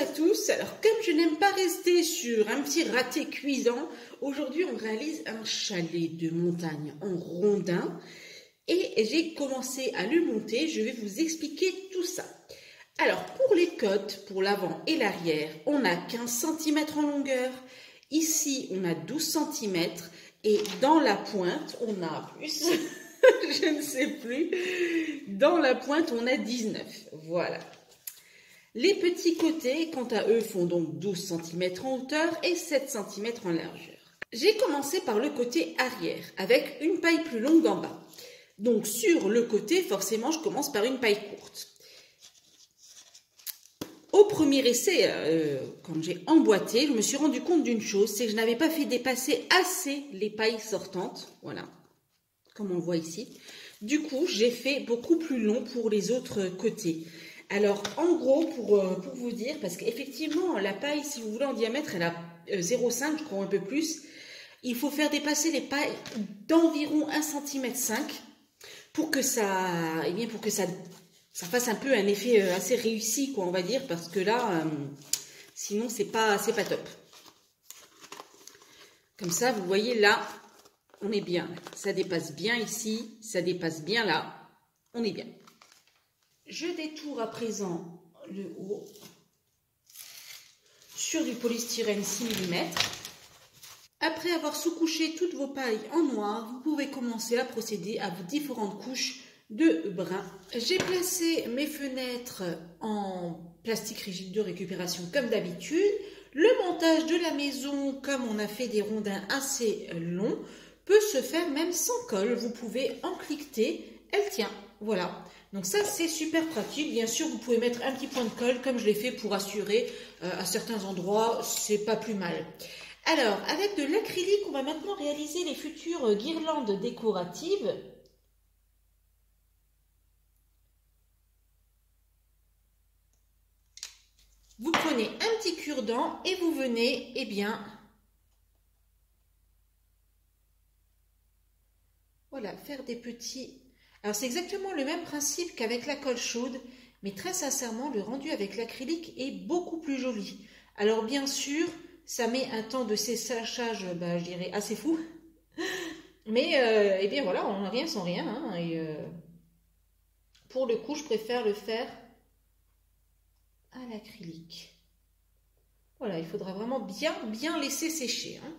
à tous, alors comme je n'aime pas rester sur un petit raté cuisant, aujourd'hui on réalise un chalet de montagne en rondin et j'ai commencé à le monter, je vais vous expliquer tout ça. Alors pour les côtes, pour l'avant et l'arrière, on a 15 cm en longueur, ici on a 12 cm et dans la pointe on a plus, je ne sais plus, dans la pointe on a 19, voilà. Les petits côtés, quant à eux, font donc 12 cm en hauteur et 7 cm en largeur. J'ai commencé par le côté arrière, avec une paille plus longue en bas. Donc sur le côté, forcément, je commence par une paille courte. Au premier essai, quand j'ai emboîté, je me suis rendu compte d'une chose, c'est que je n'avais pas fait dépasser assez les pailles sortantes. Voilà, comme on le voit ici. Du coup, j'ai fait beaucoup plus long pour les autres côtés. Alors, en gros, pour vous dire, parce qu'effectivement, la paille, si vous voulez, en diamètre, elle a 0,5, je crois un peu plus. Il faut faire dépasser les pailles d'environ 1,5 cm pour que ça, ça fasse un peu un effet assez réussi, quoi, on va dire, parce que là, sinon, c'est pas top. Comme ça, vous voyez, là, on est bien. Ça dépasse bien ici, ça dépasse bien là, on est bien. Je détourne à présent le haut sur du polystyrène 6 mm. Après avoir sous-couché toutes vos pailles en noir, vous pouvez commencer à procéder à vos différentes couches de brun. J'ai placé mes fenêtres en plastique rigide de récupération comme d'habitude. Le montage de la maison, comme on a fait des rondins assez longs, peut se faire même sans colle. Vous pouvez en cliqueter, elle tient. Voilà. Donc ça, c'est super pratique. Bien sûr, vous pouvez mettre un petit point de colle, comme je l'ai fait pour assurer à certains endroits, c'est pas plus mal. Alors, avec de l'acrylique, on va maintenant réaliser les futures guirlandes décoratives. Vous prenez un petit cure-dent et vous venez, eh bien, voilà, faire des petits... Alors, c'est exactement le même principe qu'avec la colle chaude, mais très sincèrement, le rendu avec l'acrylique est beaucoup plus joli. Alors, bien sûr, ça met un temps de séchage, je dirais, assez fou. Mais, eh bien, voilà, on n'a rien sans rien. Hein, et, pour le coup, je préfère le faire à l'acrylique. Voilà, il faudra vraiment bien laisser sécher. Hein.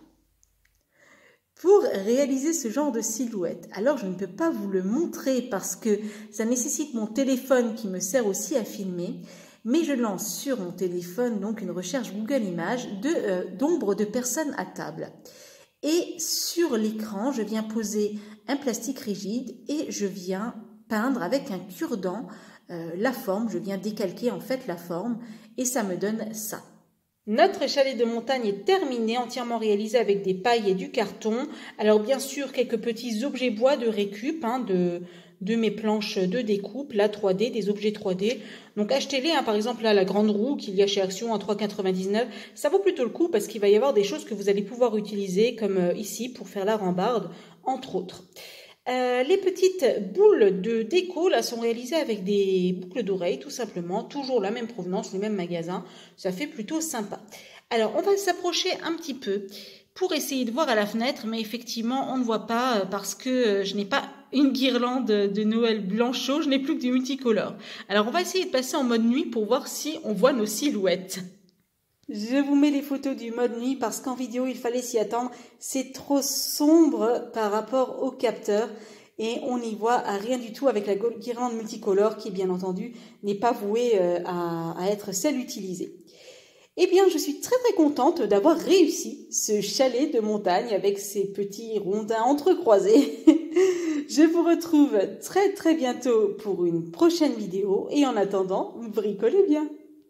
Pour réaliser ce genre de silhouette, alors je ne peux pas vous le montrer parce que ça nécessite mon téléphone qui me sert aussi à filmer, mais je lance sur mon téléphone donc une recherche Google Images d'ombre de personnes à table. Et sur l'écran, je viens poser un plastique rigide et je viens peindre avec un cure-dent la forme, je viens décalquer en fait la forme et ça me donne ça. Notre chalet de montagne est terminé, entièrement réalisé avec des pailles et du carton. Alors bien sûr, quelques petits objets bois de récup, hein, de mes planches de découpe, la 3D, des objets 3D. Donc achetez-les, hein, par exemple là, la grande roue qu'il y a chez Action à 3,99. Ça vaut plutôt le coup parce qu'il va y avoir des choses que vous allez pouvoir utiliser, comme ici pour faire la rambarde, entre autres. Les petites boules de déco là sont réalisées avec des boucles d'oreilles tout simplement, toujours la même provenance, le même magasin, ça fait plutôt sympa. Alors on va s'approcher un petit peu pour essayer de voir à la fenêtre, mais effectivement on ne voit pas parce que je n'ai pas une guirlande de Noël blanchot, je n'ai plus que du multicolore. Alors on va essayer de passer en mode nuit pour voir si on voit nos silhouettes. Je vous mets les photos du mode nuit parce qu'en vidéo, il fallait s'y attendre. C'est trop sombre par rapport au capteur et on n'y voit rien du tout avec la guirlande multicolore qui, bien entendu, n'est pas vouée à être celle utilisée. Eh bien, je suis très contente d'avoir réussi ce chalet de montagne avec ces petits rondins entrecroisés. Je vous retrouve très bientôt pour une prochaine vidéo et en attendant, bricolez bien.